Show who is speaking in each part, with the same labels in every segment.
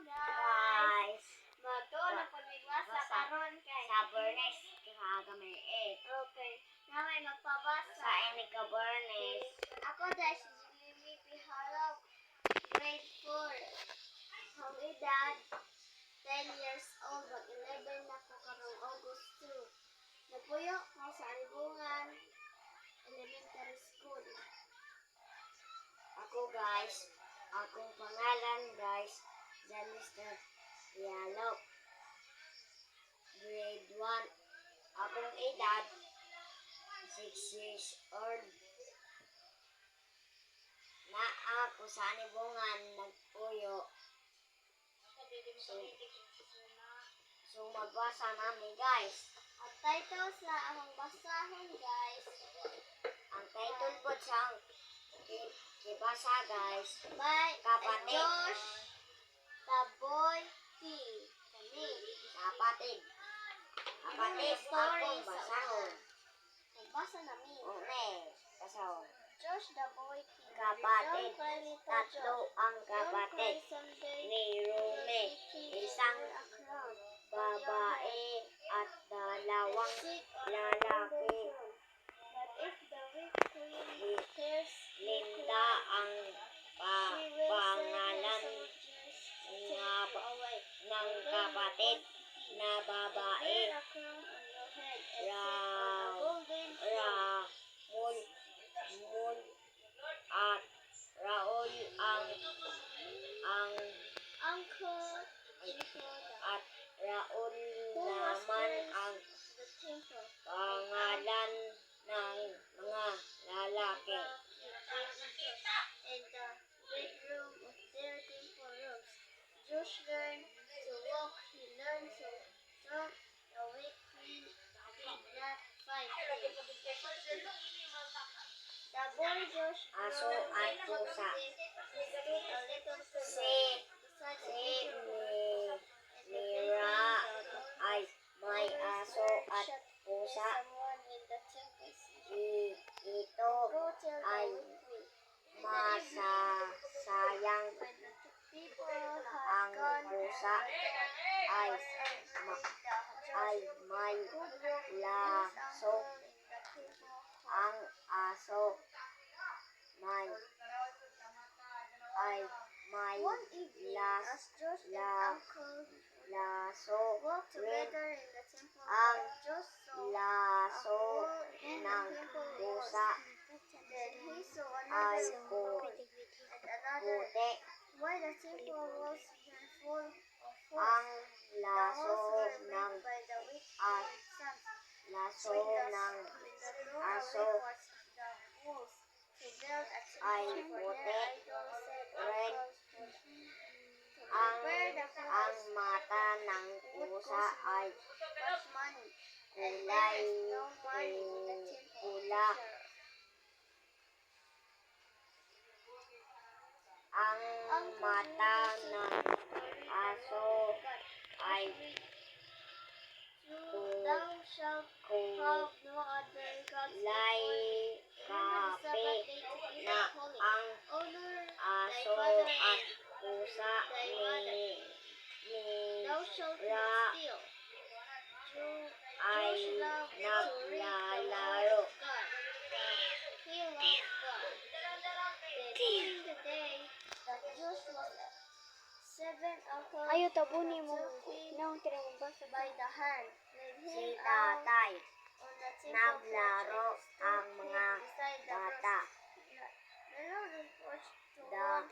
Speaker 1: guys.
Speaker 2: Mato na pagbasa karon kay
Speaker 1: Sa Bernes kami
Speaker 2: Okay. Na may magpabasa.
Speaker 1: Sa ini ka Bernes.
Speaker 2: Ako dahil si Jimmy Piharaw, grade 4. Ang edad 10 years old, mag-11 na ko karong August 2. Napuyo ko sa Alibungan Elementary School.
Speaker 1: Ako guys, akong pangalan guys, Janister Yalaw. Grade 1. Akong edad 6 years old. Na ako sa Alibungan nagpuyo. So magbasa namin guys.
Speaker 2: Ang title sa akong basahon guys,
Speaker 1: Ang title po siyang ibasa guys.
Speaker 2: by
Speaker 1: Kapatid.
Speaker 2: Josh Taboy P. Kami.
Speaker 1: Kapatid. Kapatid akong basahon.
Speaker 2: Nagbasa namin.
Speaker 1: Basahon.
Speaker 2: Josh Taboy P.
Speaker 1: Kapatid.
Speaker 2: Don't cry me for
Speaker 1: Tatlo
Speaker 2: Josh.
Speaker 1: ang
Speaker 2: Don't cry
Speaker 1: kapatid
Speaker 2: someday.
Speaker 1: ni Rome. Isang
Speaker 2: A crown.
Speaker 1: babae at dalawang
Speaker 2: Sit on
Speaker 1: lalaki.
Speaker 2: But if the weak queen tears
Speaker 1: Linda ang
Speaker 2: she will
Speaker 1: pangalan
Speaker 2: send her soldiers to take
Speaker 1: nga
Speaker 2: you away.
Speaker 1: ng kapatid na babae.
Speaker 2: Wear a crown on your head and sit on a golden throne.
Speaker 1: Ramon at Raul ang
Speaker 2: Uncle Chico
Speaker 1: at Raul
Speaker 2: who was
Speaker 1: naman
Speaker 2: raised
Speaker 1: ang
Speaker 2: the temple.
Speaker 1: pangalan ng mga lalaki.
Speaker 2: In the bedroom of their temple rooms, Josh learned to walk. He learned to talk. The weak queen did not fight him. The boy Josh
Speaker 1: Aso
Speaker 2: grew
Speaker 1: at pusa.
Speaker 2: He stood a little
Speaker 1: Si
Speaker 2: beside the
Speaker 1: si
Speaker 2: bedroom
Speaker 1: Mira ay may aso at pusa.
Speaker 2: someone in the temple said,
Speaker 1: Ito
Speaker 2: "Go tell the
Speaker 1: ay
Speaker 2: weak queen."
Speaker 1: masasayang
Speaker 2: When the people
Speaker 1: ang
Speaker 2: had gone,
Speaker 1: pusa ay may laso. Ang aso ay may
Speaker 2: One evening, as Josh and Uncle
Speaker 1: laso.
Speaker 2: walked together in the temple,
Speaker 1: Ang
Speaker 2: Josh saw a
Speaker 1: laso
Speaker 2: hole in the
Speaker 1: ng
Speaker 2: temple
Speaker 1: pusa
Speaker 2: wall. Then he saw
Speaker 1: ay
Speaker 2: another hole and another.
Speaker 1: puti.
Speaker 2: Why the temple walls were full of
Speaker 1: Ang
Speaker 2: holes? The
Speaker 1: laso
Speaker 2: holes were
Speaker 1: ng
Speaker 2: made by the wicked
Speaker 1: as-
Speaker 2: sons.
Speaker 1: laso
Speaker 2: When the
Speaker 1: ng
Speaker 2: throw
Speaker 1: aso
Speaker 2: away parts of the walls to build a
Speaker 1: ay
Speaker 2: temple for
Speaker 1: puti
Speaker 2: their idols and
Speaker 1: rin.
Speaker 2: uncles to
Speaker 1: Ang
Speaker 2: prepare the
Speaker 1: ang
Speaker 2: house
Speaker 1: mata ng pusa ay
Speaker 2: much money, and there
Speaker 1: kulay
Speaker 2: is no money in the temple
Speaker 1: pula.
Speaker 2: treasure.
Speaker 1: Ang mata ng aso ay
Speaker 2: Thou shalt have no other gods
Speaker 1: kulay
Speaker 2: before me. Remember the
Speaker 1: kape
Speaker 2: Sabbath day to keep
Speaker 1: na
Speaker 2: it holy.
Speaker 1: ang
Speaker 2: Honor thy
Speaker 1: aso
Speaker 2: father
Speaker 1: at
Speaker 2: and
Speaker 1: pusa
Speaker 2: thy mother. Thou shalt not
Speaker 1: Ra
Speaker 2: steal.
Speaker 1: ay
Speaker 2: Josh loved to read the
Speaker 1: naglalaro.
Speaker 2: word of God. He loved God. Then in the day that Josh was 7, Uncle
Speaker 3: Ayo tabunin mo.
Speaker 2: took him
Speaker 3: Naong tira mo basa
Speaker 2: by the hand, led
Speaker 1: Si
Speaker 2: him out
Speaker 1: tatay
Speaker 2: on the temple
Speaker 1: naglaro
Speaker 2: porch, and
Speaker 1: ang
Speaker 2: stood
Speaker 1: mga
Speaker 2: him beside the
Speaker 1: bata.
Speaker 2: cross. Below the porch to one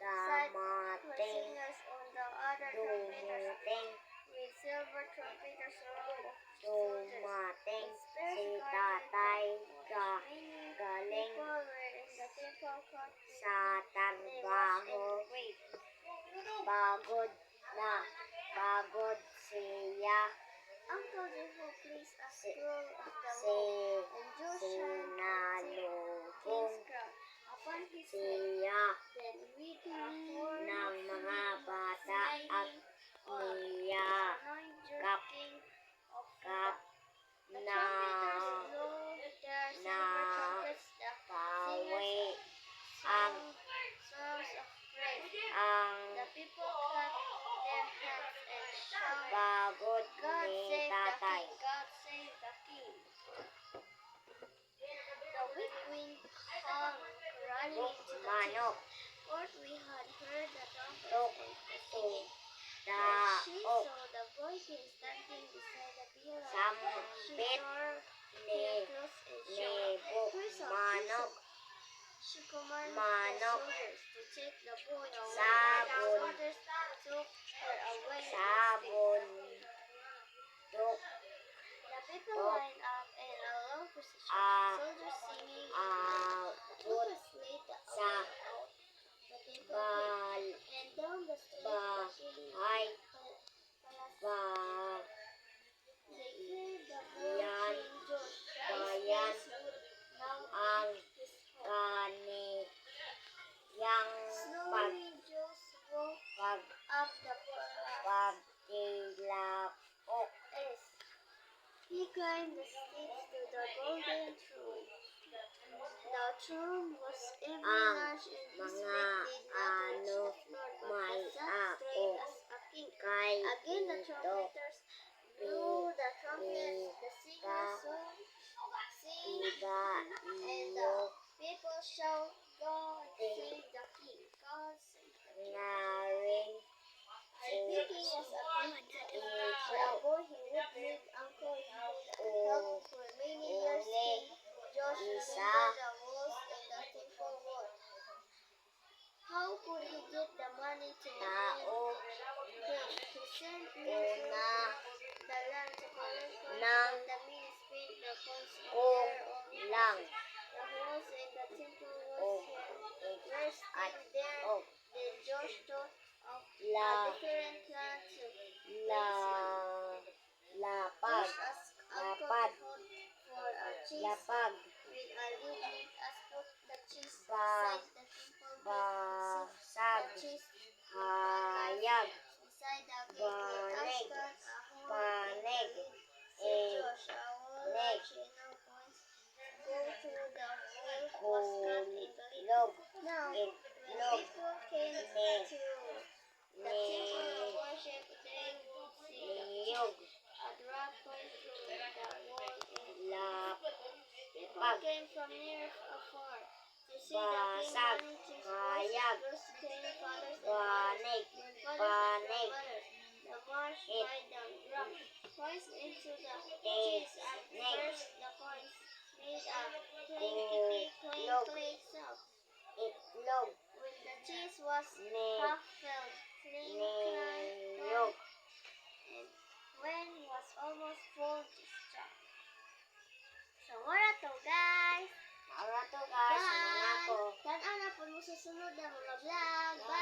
Speaker 2: side were
Speaker 1: Damating
Speaker 2: singers, on the other trumpeters
Speaker 1: dumuting
Speaker 2: with silver trumpeters, a row of soldiers.
Speaker 1: dumating
Speaker 2: With spears
Speaker 1: si
Speaker 2: guarded
Speaker 1: tatay
Speaker 2: the many
Speaker 1: galing
Speaker 2: people were in the temple court with
Speaker 1: sa
Speaker 2: him. They watched
Speaker 1: trabaho.
Speaker 2: and prayed.
Speaker 1: Pagod siya.
Speaker 2: Uncle Jehu placed a scroll of the
Speaker 1: Si
Speaker 2: law, and Josh had a
Speaker 1: sinalubong
Speaker 2: king's crown upon his head.
Speaker 1: siya
Speaker 2: Then with a horn
Speaker 1: ng mga bata at
Speaker 2: on
Speaker 1: niya
Speaker 2: anointed
Speaker 1: kap
Speaker 2: king of
Speaker 1: kap
Speaker 2: the
Speaker 1: na
Speaker 2: trumpeters blew their silver trumpets. The
Speaker 1: pawi
Speaker 2: singers
Speaker 1: ang
Speaker 2: sang songs of praise.
Speaker 1: ang
Speaker 2: The people clapped running
Speaker 1: Buk
Speaker 2: into the
Speaker 1: manok.
Speaker 2: temple. Fourth, we had heard the trumpets
Speaker 1: Tuk
Speaker 2: and the
Speaker 1: tu
Speaker 2: singing. When she
Speaker 1: daok.
Speaker 2: saw the boy king standing beside the pillar, she
Speaker 1: Sambit
Speaker 2: tore
Speaker 1: ni
Speaker 2: him close and
Speaker 1: ni
Speaker 2: shouted,
Speaker 1: buk
Speaker 2: "Rise up,
Speaker 1: manok.
Speaker 2: rise up." She commanded the
Speaker 1: Manok.
Speaker 2: soldiers to take the boy away.
Speaker 1: Sabon.
Speaker 2: The soldiers took her away.
Speaker 1: Sabon. Tuk
Speaker 2: The people
Speaker 1: Tuk.
Speaker 2: lined up in a long procession,
Speaker 1: Ah.
Speaker 2: soldiers singing. The
Speaker 1: Abot
Speaker 2: troopers laid the
Speaker 1: sa
Speaker 2: out the temple gate, and down the street the king
Speaker 1: bahay.
Speaker 2: palace. They killed the boy
Speaker 1: Bayan.
Speaker 2: King George. His
Speaker 1: Bayan.
Speaker 2: place would now
Speaker 1: Ang
Speaker 2: be his home.
Speaker 1: kaniyang
Speaker 2: Slowly, George walked up the palace.
Speaker 1: pagtilapok.
Speaker 2: He climbed the steps to the golden throne. The throne was every
Speaker 1: Ang
Speaker 2: large and his
Speaker 1: mga
Speaker 2: feet did not touch
Speaker 1: ano
Speaker 2: the floor, but
Speaker 1: may
Speaker 2: was sat
Speaker 1: ako
Speaker 2: straight as a king.
Speaker 1: kay
Speaker 2: Again the
Speaker 1: ito
Speaker 2: trumpeters blew the trumpets, the singers sang,
Speaker 1: iba
Speaker 2: and
Speaker 1: iyo
Speaker 2: the people shout, "God save the king! God save the king!"
Speaker 1: naring
Speaker 2: The king was a king. For a boy, he would need uncle help for many years. King Josh remembered the walls and the temple wall. How could he get the money to
Speaker 1: tao
Speaker 2: then he sent men
Speaker 1: una
Speaker 2: through the land to collect coins,
Speaker 1: Nang
Speaker 2: but the men spent the coins on
Speaker 1: kung
Speaker 2: their own
Speaker 1: lang
Speaker 2: The walls in the temple
Speaker 1: og
Speaker 2: were still
Speaker 1: at
Speaker 2: there.
Speaker 1: og
Speaker 2: Then Josh thought of
Speaker 1: la
Speaker 2: a different plan to
Speaker 1: la lapag
Speaker 2: Josh asked Uncle
Speaker 1: lapad
Speaker 2: Behold for a cheese
Speaker 1: lapag
Speaker 2: with a lid made as put the cheese
Speaker 1: Ba-
Speaker 2: beside the temple gate.
Speaker 1: basag
Speaker 2: The cheese
Speaker 1: hayag
Speaker 2: beside the gate would
Speaker 1: Banig.
Speaker 2: ask God a hole
Speaker 1: Banig.
Speaker 2: in the lid. Said Josh, a whole
Speaker 1: Nig.
Speaker 2: large enough coins go through the hole was cut in the lid.
Speaker 1: Hulog
Speaker 2: Now, when
Speaker 1: itlog
Speaker 2: people came to
Speaker 1: Ni.
Speaker 2: the temple to worship, they would see
Speaker 1: niyog
Speaker 2: a drop going through the wall. People
Speaker 1: lapag
Speaker 2: came from near afar to see the king
Speaker 1: basag
Speaker 2: running cheese.
Speaker 1: hayag
Speaker 2: Girls came, fathers and
Speaker 1: banig
Speaker 2: mothers, fathers and
Speaker 1: banig
Speaker 2: mothers. The march
Speaker 1: It.
Speaker 2: by them dropped coins into the
Speaker 1: It.
Speaker 2: cheese at
Speaker 1: Next.
Speaker 2: first. The coins made a
Speaker 1: Kulog.
Speaker 2: clink sound.
Speaker 1: itlog
Speaker 2: When the cheese was
Speaker 1: Ni.
Speaker 2: half filled, clink
Speaker 1: niyog
Speaker 2: and when was almost full, just stopped. So, mura to guys!
Speaker 1: Maura to guys, mga ko.
Speaker 2: Tan-aw na po mo susunod na mga vlog. Bye!